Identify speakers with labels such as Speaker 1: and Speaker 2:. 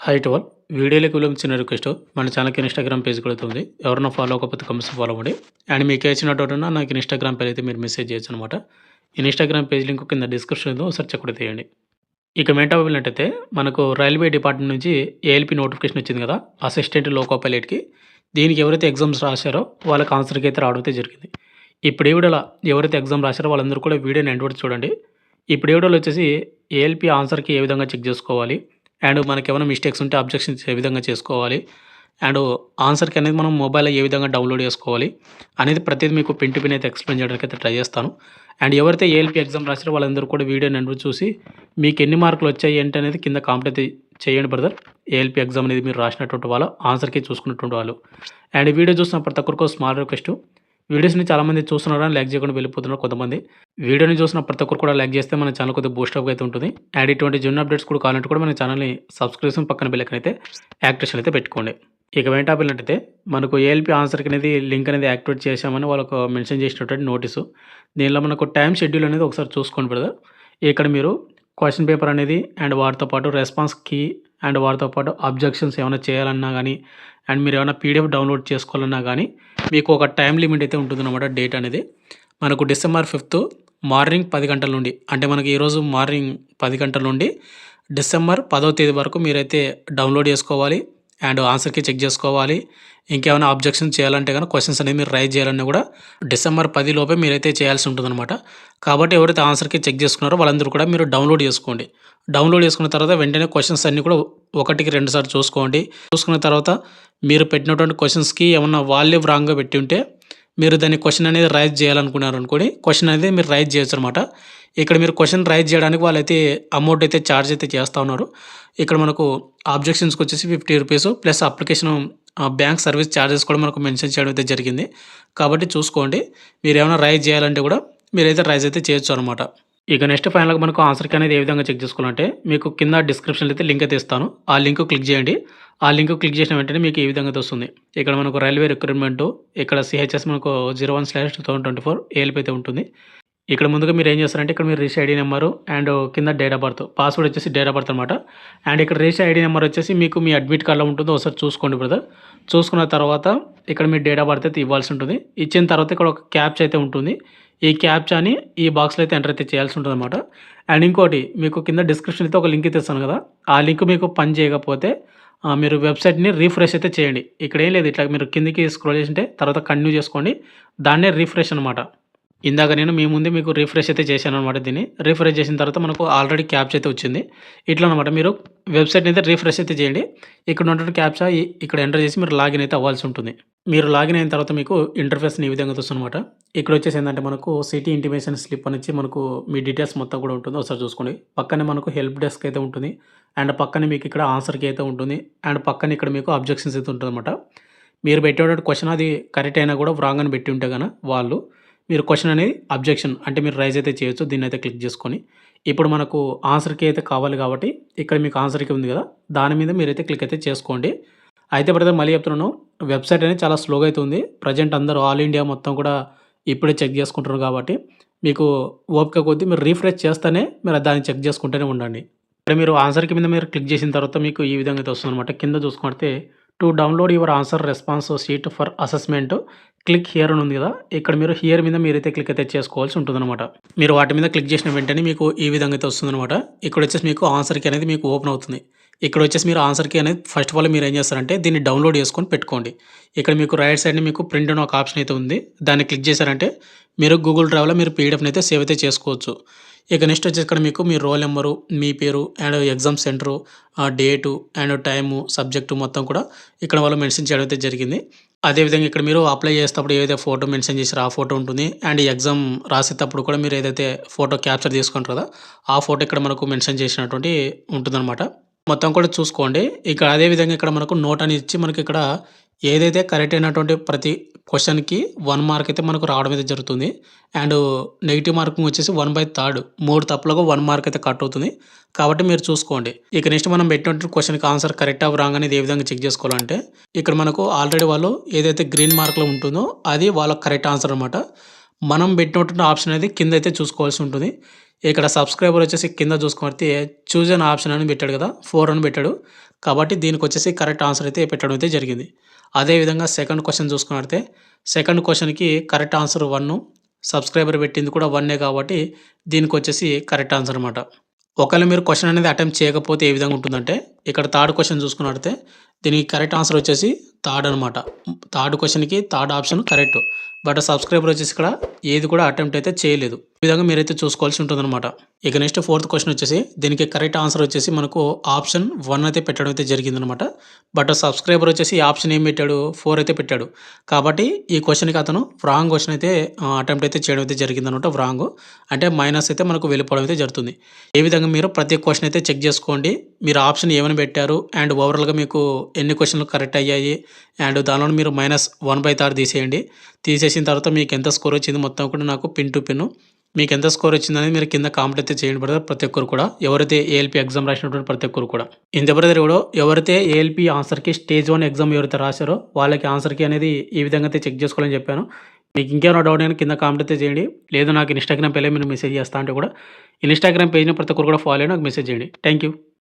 Speaker 1: Hi to all. వీడియోలోకి వెళ్ళే చిన్న రిక్వెస్ట్. మన ఛానల్‌కి ఇన్‌స్టాగ్రామ్ పేజ్ కూడా ఉంది. ఎవరైనా ఫాలో అవ్వకపోతే కంపల్సరీ ఫాలో అవ్వండి. అండ్ మీకు ఏ చిన్న డౌట్ ఉన్నా నాకు ఇన్‌స్టాగ్రామ్ పేజ్ అయితే మీరు మెసేజ్ చేయొచ్చనమాట. ఇన్‌స్టాగ్రామ్ పేజ్ లింక్ కింద డిస్క్రిప్షన్ ఉందో ఒకసారి చెక్ కూడా చేయండి. ఇక మెయిన్ టాపిక్ వెళ్ళినట్టయితే మనకు రైల్వే డిపార్ట్మెంట్ నుంచి ఏఎల్‌పీ నోటిఫికేషన్ వచ్చింది కదా! అసిస్టెంట్ లోకో పైలట్‌కి. దీనికి ఎవరైతే ఎగ్జామ్స్ రాశారో వాళ్ళకి ఆన్సర్‌కి అయితే రావడం అయితే జరిగింది. ఇప్పుడు ఈ వీడియోలో ఎవరైతే ఎగ్జామ్ రాశారో వాళ్ళందరూ కూడా వీడియోని ఎండ్ వరకు చూడండి. ఇప్పుడు ఈ వీడియోలో వచ్చేసి ఏఎల్‌పీ ఆన్సర్‌కి ఏ విధంగా చెక్ చేసుకోవాలి? అండ్ మనకేమైనా మిస్టేక్స్ ఉంటే అబ్జెక్షన్స్ ఏ విధంగా చేసుకోవాలి? అండ్ ఆన్సర్‌కి అనేది మనం మొబైల్‌లో ఏ విధంగా డౌన్‌లోడ్ చేసుకోవాలి? అనేది ప్రతిది మీకు పిన్ టు పిన్ అయితే ఎక్స్‌ప్లెయిన్ చేయడానికి అయితే ట్రై చేస్తాను. అండ్ ఎవరైతే ఏఎల్‌పీ ఎగ్జామ్ రాసారో వాళ్ళందరూ కూడా వీడియోని ఎండ్ వరకు చూసి మీకు ఎన్ని మార్కులు వచ్చాయి ఏంటి అనేది కింద కామెంట్ అయితే చేయండి బ్రదర్. ఏఎల్‌పీ ఎగ్జామ్ అనేది మీరు రాసినటువంటి వాళ్ళు ఆన్సర్‌కి చూసుకున్నటువంటి వాళ్ళు. అండ్ ఈ వీడియో చూసిన ప్రతి ఒక్కరికి స్మాల్ రిక్వెస్ట్. వీడియోస్‌ని చాలామంది చూస్తున్నారు కానీ లైక్ చేయకుండా వెళ్ళిపోతున్నారు కొంతమంది. వీడియోని చూసిన ప్రతి ఒక్కరు కూడా లైక్ చేస్తే మన ఛానల్ కొద్దిగా బూస్టప్‌గా అయితే ఉంటుంది. అండ్ ఇటువంటి జెన్యూన్ అప్డేట్స్ కూడా కావాలంటే కూడా మన ఛానల్‌ని సబ్స్క్రిప్షన్ పక్కన బెల్ ఐకాన్ అయితే యాక్టివేషన్ అయితే పెట్టుకోండి. ఇక మెయిన్ టాపిక్ ఏంటంటే మనకు ఏఎల్‌పీ ఆన్సర్‌కి అనేది లింక్ అనేది యాక్టివేట్ చేశామని వాళ్ళకు మెన్షన్ చేసినటువంటి నోటీసు. దీనిలో మనకు టైమ్ షెడ్యూల్ అనేది ఒకసారి చూసుకోండి బ్రదర్. ఇక్కడ మీరు క్వెషన్ పేపర్ అనేది అండ్ వాటితో పాటు రెస్పాన్స్ కీ అండ్ వాటితో పాటు అబ్జెక్షన్స్ ఏమైనా చేయాలన్నా గానీ అండ్ మీరు ఏమైనా పీడిఎఫ్ డౌన్లోడ్ చేసుకోవాలన్నా గానీ మీకు ఒక టైమ్ లిమిట్ అయితే ఉంటుందన్నమాట. డేట్ అనేది మనకు డిసెంబర్ 5 మార్నింగ్ 10 గంటల నుండి అంటే మనకి ఈరోజు మార్నింగ్ 10 గంటల నుండి డిసెంబర్ 10వ తేదీ వరకు మీరైతే డౌన్లోడ్ చేసుకోవాలి. అండ్ ఆన్సర్‌కి చెక్ చేసుకోవాలి. ఇంకేమైనా అబ్జెక్షన్ చేయాలంటే గనుక క్వెషన్స్ అనేవి మీరు రైజ్ చేయాలన్నా కూడా డిసెంబర్ 10 లోపే మీరైతే చేయాల్సి ఉంటుందన్నమాట. కాబట్టి ఎవరైతే ఆన్సర్‌కి చెక్ చేసుకున్నారో వాళ్ళందరూ కూడా మీరు డౌన్లోడ్ చేసుకోండి. డౌన్లోడ్ చేసుకున్న తర్వాత వెంటనే క్వెషన్స్ అన్నీ కూడా ఒకటికి 2 సార్లు చూసుకోండి. చూసుకున్న తర్వాత మీరు పెట్టినటువంటి క్వెషన్స్‌కి ఏమన్నా వాల్యూ రాంగ్‌గా పెట్టి ఉంటే మీరు దాన్ని క్వెషన్ అనేది రైజ్ చేయాలనుకున్నారనుకోండి క్వెషన్ అనేది మీరు రైజ్ చేయొచ్చనమాట. ఇక్కడ మీరు క్వెషన్ రైజ్ చేయడానికి వాళ్ళైతే అమౌంట్ అయితే చార్జ్ అయితే చేస్తా ఉన్నారు. ఇక్కడ మనకు ఆబ్జెక్షన్స్‌కి వచ్చేసి ₹50 plus application bank service charges కూడా మనకు మెన్షన్ చేయడం అయితే జరిగింది. కాబట్టి చూసుకోండి. మీరేమైనా రైజ్ చేయాలంటే కూడా మీరైతే రైజ్ అయితే చేయొచ్చు అనమాట. ఇక నెక్స్ట్ ఫైనల్‌గా మనకు ఆన్సర్‌కి అనేది ఏ విధంగా చెక్ చేసుకోవాలంటే మీకు కింద డిస్క్రిప్షన్‌లో అయితే లింక్ అయితే ఇస్తాను. ఆ లింక్ క్లిక్ చేయండి. ఆ లింక్ క్లిక్ చేసిన వెంటనే మీకు ఈ విధంగా అయితే వస్తుంది. ఇక్కడ మనకు రైల్వే రిక్రూట్‌మెంట్ ఇక్కడ సిహెచ్ఎస్ మనకు 01/2024 ఏఎల్‌పీ అయితే ఉంటుంది. ఇక్కడ ముందుగా మీరు ఏం చేస్తారంటే ఇక్కడ మీరు రిజిస్టర్ ఐడీ నెంబరు అండ్ కింద డేట్ ఆఫ్ బర్త్ పాస్వర్డ్ వచ్చేసి డేట్ ఆఫ్ బర్త్ అనమాట. అండ్ ఇక్కడ రిజిస్టర్ ఐడీ నెంబర్ వచ్చేసి మీకు మీ అడ్మిట్ కార్డ్‌లో ఉంటుందో ఒకసారి చూసుకోండి బ్రదర్. చూసుకున్న తర్వాత ఇక్కడ మీ డేట్ ఆఫ్ బర్త్ అయితే ఇవ్వాల్సి ఉంటుంది. ఇచ్చిన తర్వాత ఇక్కడ ఒక క్యాప్చా అయితే ఉంటుంది. ఈ క్యాప్చాని ఈ బాక్స్‌లో అయితే ఎంటర్ అయితే చేయాల్సి ఉంటుందన్నమాట. అండ్ ఇంకోటి మీకు కింద డిస్క్రిప్షన్ అయితే ఒక లింక్ అయితే ఇస్తాను కదా! ఆ లింక్ మీకు పని చేయకపోతే మీరు వెబ్‌సైట్‌ని రిఫ్రెష్ అయితే చేయండి. ఇక్కడ ఏం లేదు ఇట్లా మీరు కిందకి స్క్రోల్ చేసింటే తర్వాత కంటిన్యూ చేసుకోండి. దాన్నే రిఫ్రెష్ అనమాట. ఇందాక నేను మీ ముందే మీకు రిఫ్రెష్ అయితే చేశాననమాట దీన్ని. రిఫ్రెష్ చేసిన తర్వాత మనకు ఆల్రెడీ క్యాప్చా అయితే వచ్చింది. ఇట్లా అనమాట మీరు వెబ్‌సైట్‌ని అయితే రిఫ్రెష్ అయితే చేయండి. ఇక్కడ ఉన్నటువంటి క్యాప్చా ఇక్కడ ఎంటర్ చేసి మీరు లాగిన్ అయితే అవ్వాల్సి ఉంటుంది. మీరు లాగిన్ అయిన తర్వాత మీకు ఇంటర్ఫేస్ ఈ విధంగా వస్తుందనమాట. ఇక్కడ వచ్చేసి ఏందంటే మనకు సిటీ ఇంటిమేషన్ స్లిప్ అని ఇచ్చి మనకు మీ డీటెయిల్స్ మొత్తం కూడా ఉంటుంది. ఒకసారి చూసుకోండి. పక్కనే మనకు హెల్ప్ డెస్క్ అయితే ఉంటుంది. అండ్ పక్కనే మీకు ఇక్కడ ఆన్సర్ కీ అయితే ఉంటుంది. అండ్ పక్కన ఇక్కడ మీకు అబ్జెక్షన్స్ అయితే ఉంటుందన్నమాట. మీరు పెట్టేటువంటి క్వెషన్ అది కరెక్ట్ అయినా కూడా రాంగ్ అని పెట్టి ఉంటే గన వాళ్ళు మీరు క్వెషన్ అనేది అబ్జెక్షన్ అంటే మీరు రైజ్ అయితే చేయొచ్చు. దీన్నైతే క్లిక్ చేసుకొని ఇప్పుడు మనకు ఆన్సర్ కీ అయితే కావాలి కాబట్టి ఇక్కడ మీకు ఆన్సర్ కీ ఉంది కదా! దాని మీద మీరైతే క్లిక్ అయితే చేసుకోండి. అయితే బ్రదర్ మళ్ళీ చెప్తున్నాను. వెబ్‌సైట్ అనేది చాలా స్లోగా అయితే ఉంది. ప్రెజెంట్ అందరూ ఆల్ ఇండియా మొత్తం కూడా ఇప్పుడే చెక్ చేసుకుంటున్నారు కాబట్టి మీకు ఓపిక కొద్దీ మీరు రిఫ్రెష్ చేస్తేనే మీరు దాన్ని చెక్ చేసుకుంటూనే ఉండండి. ఇక్కడ మీరు ఆన్సర్ కీ మీద మీరు క్లిక్ చేసిన తర్వాత మీకు ఈ విధంగా అయితే వస్తుందన్నమాట. కింద చూసుకుంటే to download your answer response sheet for assessment click here అని ఉంది కదా! ఇక్కడ మీరు హియర్ మీద మీరైతే క్లిక్ అయితే చేసుకోవాల్సి ఉంటుందన్నమాట. మీరు వాటి మీద క్లిక్ చేసిన వెంటనే మీకు ఈ విధంగా అయితే వస్తుందన్నమాట. ఇక్కడ వచ్చేసి మీకు ఆన్సర్ కీ అనేది మీకు ఓపెన్ అవుతుంది. ఇక్కడ వచ్చేసి మీరు ఆన్సర్ కీ అనేది ఫస్ట్ ఆఫ్ ఆల్ మీరు ఏం చేస్తారంటే దీన్ని డౌన్లోడ్ చేసుకొని పెట్టుకోండి. ఇక్కడ మీకు రైట్ సైడ్‌ని మీకు ప్రింట్ అని ఒక ఆప్షన్ అయితే ఉంది. దాన్ని క్లిక్ చేశారంటే మీరు గూగుల్ డ్రైవ్‌లో మీరు పీడీఎఫ్‌ని అయితే సేవ్ అయితే చేసుకోవచ్చు. ఇక నెక్స్ట్ వచ్చేసి ఇక్కడ మీకు మీ రోల్ నంబరు, మీ పేరు and exam centre, date and time, subject మొత్తం కూడా ఇక్కడ వాళ్ళు మెన్షన్ చేయడం అయితే జరిగింది. అదేవిధంగా ఇక్కడ మీరు అప్లై చేసేటప్పుడు ఏదైతే ఫోటో మెన్షన్ చేసారో ఆ ఫోటో ఉంటుంది. అండ్ ఎగ్జామ్ రాసేటప్పుడు కూడా మీరు ఏదైతే ఫోటో క్యాప్చర్ తీసుకుంటారో కదా! ఆ ఫోటో ఇక్కడ మనకు మెన్షన్ చేసినటువంటి ఉంటుందన్నమాట. మొత్తం కూడా చూసుకోండి. ఇక్కడ అదే విధంగా ఇక్కడ మనకు నోట్ అని ఇచ్చి మనకి ఇక్కడ ఏదైతే కరెక్ట్ అయినటువంటి ప్రతి క్వెషన్‌కి 1 మార్క్ అయితే మనకు రావడం అయితే జరుగుతుంది. అండ్ నెగెటివ్ మార్కింగ్ వచ్చేసి 1/3 3 తప్పులకు 1 మార్క్ అయితే కట్ అవుతుంది. కాబట్టి మీరు చూసుకోండి. ఇక నెక్స్ట్ మనం పెట్టినటువంటి క్వెషన్‌కి ఆన్సర్ కరెక్టా రాంగ్ అనేది ఏ విధంగా చెక్ చేసుకోవాలంటే ఇక్కడ మనకు ఆల్రెడీ వాళ్ళు ఏదైతే గ్రీన్ మార్క్‌లో ఉంటుందో అది వాళ్ళ కరెక్ట్ ఆన్సర్ అనమాట. మనం పెట్టినటువంటి ఆప్షన్ అనేది కింద అయితే చూసుకోవాల్సి ఉంటుంది. ఇక్కడ సబ్స్క్రైబర్ వచ్చేసి కింద చూసుకుంటే చూజ్ అన్ ఆప్షన్ అని పెట్టాడు కదా! 4 అని పెట్టాడు. కాబట్టి దీనికొచ్చేసి కరెక్ట్ ఆన్సర్ అయితే పెట్టడం అయితే జరిగింది. అదేవిధంగా సెకండ్ క్వెషన్ చూసుకున్నట్లయితే సెకండ్ క్వెషన్‌కి కరెక్ట్ ఆన్సర్ 1 సబ్స్క్రైబర్ పెట్టింది కూడా 1 కాబట్టి దీనికొచ్చేసి కరెక్ట్ ఆన్సర్ అనమాట. ఒకవేళ మీరు క్వెషన్ అనేది అటెంప్ట్ చేయకపోతే ఏ విధంగా ఉంటుందంటే ఇక్కడ థర్డ్ క్వెషన్ చూసుకున్నట్లయితే దీనికి కరెక్ట్ ఆన్సర్ వచ్చేసి థర్డ్ అనమాట. థర్డ్ క్వెషన్‌కి third option correct. But subscriber వచ్చేసి ఇక్కడ ఏది కూడా అటెంప్ట్ అయితే చేయలేదు. ఈ విధంగా మీరైతే చూసుకోవాల్సి ఉంటుందన్నమాట. ఇక నెక్స్ట్ ఫోర్త్ క్వెషన్ వచ్చేసి దీనికి కరెక్ట్ ఆన్సర్ వచ్చేసి మనకు ఆప్షన్ 1 అయితే పెట్టడం అయితే జరిగిందనమాట. బట్ సబ్స్క్రైబర్ వచ్చేసి ఆప్షన్ ఏం పెట్టాడు 4 అయితే పెట్టాడు. కాబట్టి ఈ క్వెషన్‌కి అతను రాంగ్ క్వెషన్ అయితే అటెంప్ట్ అయితే చేయడం అయితే జరిగిందనమాట. రాంగ్ అంటే మైనస్ అయితే మనకు వెళ్ళిపోవడం అయితే జరుగుతుంది. ఏ విధంగా మీరు ప్రతి క్వెషన్ అయితే చెక్ చేసుకోండి. మీరు ఆప్షన్ ఏమని పెట్టారు అండ్ ఓవరాల్‌గా మీకు ఎన్ని క్వెషన్‌లు కరెక్ట్ అయ్యాయి అండ్ దానిలో మీరు -1/3 తీసేయండి. తీసేసిన తర్వాత మీకు ఎంత స్కోర్ వచ్చింది మొత్తం కూడా నాకు పిన్ టు పిన్ మీకు ఎంత స్కోర్ వచ్చిందనేది మీరు కింద కామెంట్ అయితే చేయండి బ్రదర్. ప్రతి ఒక్కరు కూడా ఎవరైతే ఏఎల్పీ ఎగ్జామ్ రాసినటువంటి ప్రతి ఒక్కరు కూడా ఇంత బ్రదర్ కూడా ఎవరైతే ఏఎల్పీ ఆన్సర్కి స్టేజ్ 1 ఎగ్జామ్ ఎవరైతే రాశారో వాళ్ళకి ఆన్సర్కి అనేది ఈ విధంగా అయితే చెక్ చేసుకోవాలని చెప్పాను. మీకు ఇంకేమైనా డౌట్ అయినా కింద కామెంట్ అయితే చేయండి. లేదు నాకు ఇన్స్టాగ్రామ్ పేజ్లో మీరు మెసేజ్ చేస్తా అంటే కూడా ఇన్స్టాగ్రామ్ పేజ్ని ప్రతి ఒక్కరు కూడా ఫాలో అయ్యి నాకు మెసేజ్ చేయండి. Thank you.